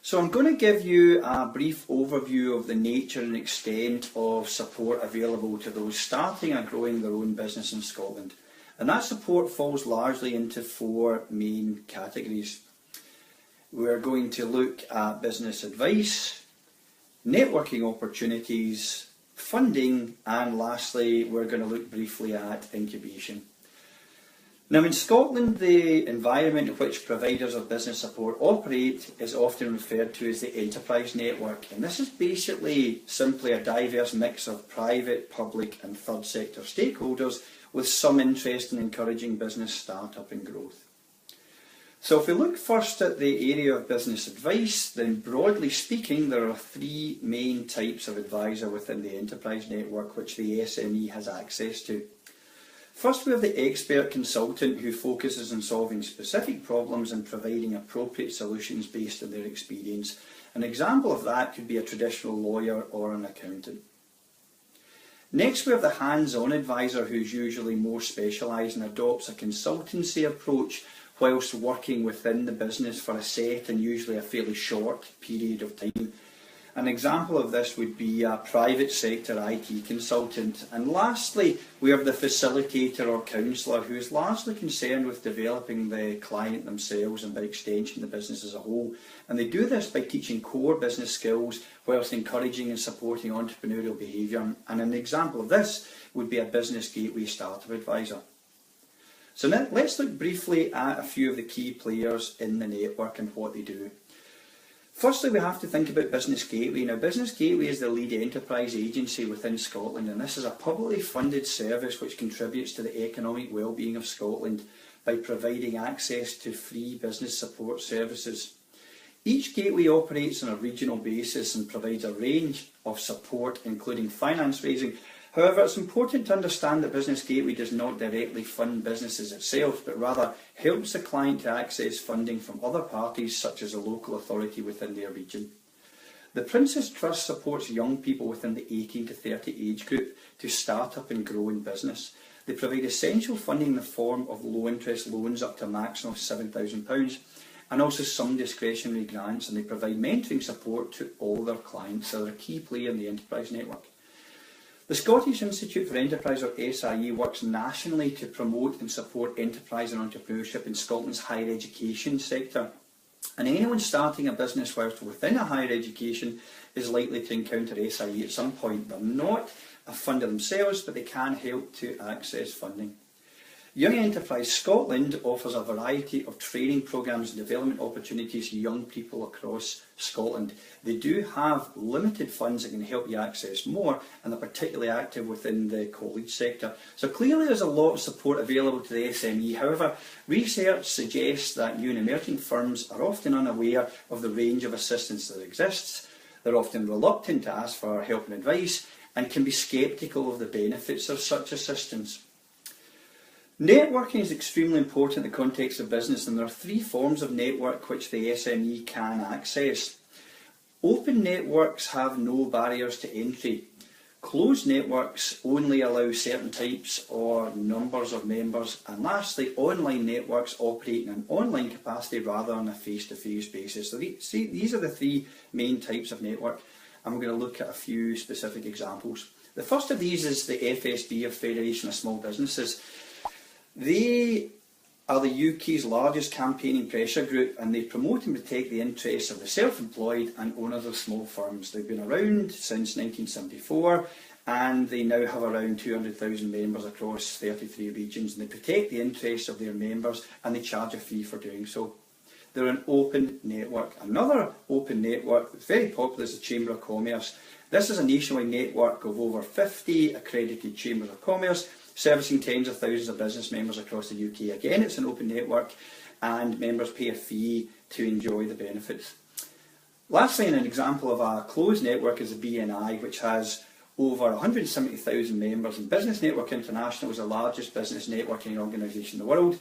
So I'm going to give you a brief overview of the nature and extent of support available to those starting and growing their own business in Scotland. And that support falls largely into four main categories. We're going to look at business advice, networking opportunities, funding, and lastly we're going to look briefly at incubation. Now in Scotland, the environment in which providers of business support operate is often referred to as the enterprise network, and this is basically simply a diverse mix of private, public and third sector stakeholders with some interest in encouraging business start-up and growth. So if we look first at the area of business advice, then broadly speaking there are three main types of advisor within the enterprise network which the SME has access to. First, we have the expert consultant who focuses on solving specific problems and providing appropriate solutions based on their experience. An example of that could be a traditional lawyer or an accountant. Next, we have the hands-on advisor who's usually more specialised and adopts a consultancy approach whilst working within the business for a set and usually a fairly short period of time. An example of this would be a private sector IT consultant. And lastly, we have the facilitator or counsellor who is largely concerned with developing the client themselves and by extension the business as a whole. And they do this by teaching core business skills whilst encouraging and supporting entrepreneurial behaviour. And an example of this would be a business gateway startup advisor. So now let's look briefly at a few of the key players in the network and what they do. Firstly, we have to think about Business Gateway. Now, Business Gateway is the lead enterprise agency within Scotland, and this is a publicly funded service which contributes to the economic well-being of Scotland by providing access to free business support services. Each gateway operates on a regional basis and provides a range of support, including finance raising. However, it's important to understand that Business Gateway does not directly fund businesses itself, but rather helps the client to access funding from other parties, such as a local authority within their region. The Prince's Trust supports young people within the 18 to 30 age group to start up and grow in business. They provide essential funding in the form of low-interest loans up to a maximum of £7,000 and also some discretionary grants, and they provide mentoring support to all their clients, so they're a key player in the enterprise network. The Scottish Institute for Enterprise, or SIE, works nationally to promote and support enterprise and entrepreneurship in Scotland's higher education sector. And anyone starting a business whilst within a higher education is likely to encounter SIE at some point. They're not a funder themselves, but they can help to access funding. Young Enterprise Scotland offers a variety of training programmes and development opportunities to young people across Scotland. They do have limited funds that can help you access more, and they're particularly active within the college sector. So clearly there's a lot of support available to the SME. However, research suggests that new and emerging firms are often unaware of the range of assistance that exists. They're often reluctant to ask for help and advice and can be sceptical of the benefits of such assistance. Networking is extremely important in the context of business, and there are three forms of network which the SME can access. Open networks have no barriers to entry. Closed networks only allow certain types or numbers of members. And lastly, online networks operate in an online capacity rather than a face-to-face basis. So these are the three main types of network, and we're going to look at a few specific examples. The first of these is the FSB, or Federation of Small Businesses. They are the UK's largest campaigning pressure group, and they promote and protect the interests of the self-employed and owners of small firms. They've been around since 1974, and they now have around 200,000 members across 33 regions, and they protect the interests of their members and they charge a fee for doing so. They're an open network. Another open network that's very popular is the Chamber of Commerce. This is a nationwide network of over 50 accredited chambers of commerce, servicing tens of thousands of business members across the UK. Again, it's an open network and members pay a fee to enjoy the benefits. Lastly, an example of a closed network is the BNI, which has over 170,000 members, and Business Network International is the largest business networking organisation in the world,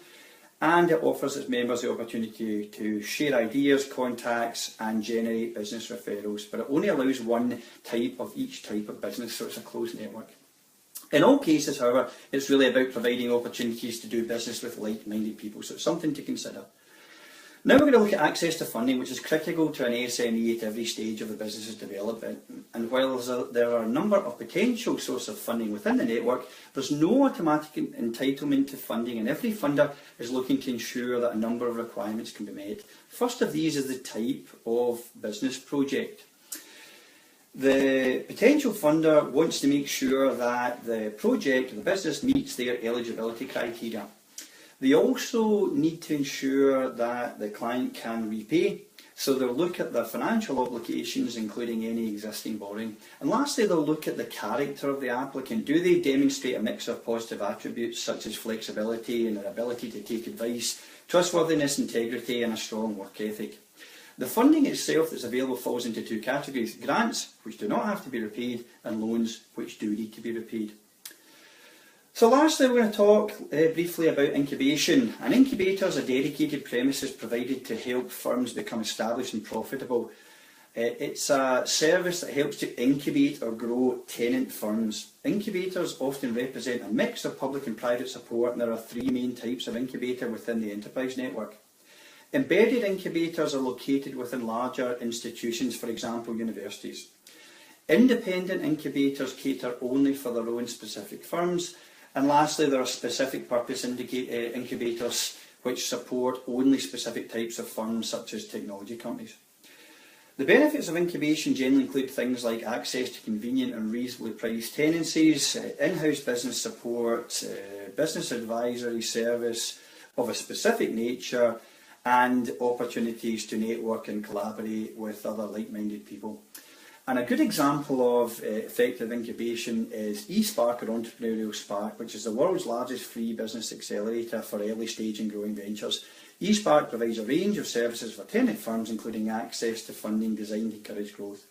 and it offers its members the opportunity to share ideas, contacts and generate business referrals, but it only allows one type of each type of business, so it's a closed network. In all cases, however, it's really about providing opportunities to do business with like-minded people, so it's something to consider. Now we're going to look at access to funding, which is critical to an SME at every stage of the business's development. And while there are a number of potential sources of funding within the network, there's no automatic entitlement to funding, and every funder is looking to ensure that a number of requirements can be met. First of these is the type of business project. The potential funder wants to make sure that the project or the business meets their eligibility criteria. They also need to ensure that the client can repay, so they'll look at their financial obligations, including any existing borrowing. And lastly, they'll look at the character of the applicant. Do they demonstrate a mix of positive attributes such as flexibility and their ability to take advice, trustworthiness, integrity, and a strong work ethic? The funding itself that's available falls into two categories: grants, which do not have to be repaid, and loans, which do need to be repaid. So lastly, we're going to talk briefly about incubation. An incubator is a dedicated premises provided to help firms become established and profitable. It's a service that helps to incubate or grow tenant firms. Incubators often represent a mix of public and private support, and there are three main types of incubator within the enterprise network. Embedded incubators are located within larger institutions, for example universities. Independent incubators cater only for their own specific firms. And lastly, there are specific purpose incubators which support only specific types of firms, such as technology companies. The benefits of incubation generally include things like access to convenient and reasonably priced tenancies, in-house business support, business advisory service of a specific nature, and opportunities to network and collaborate with other like-minded people. And a good example of effective incubation is eSpark, or Entrepreneurial Spark, which is the world's largest free business accelerator for early stage and growing ventures. eSpark provides a range of services for tenant firms, including access to funding designed to encourage growth.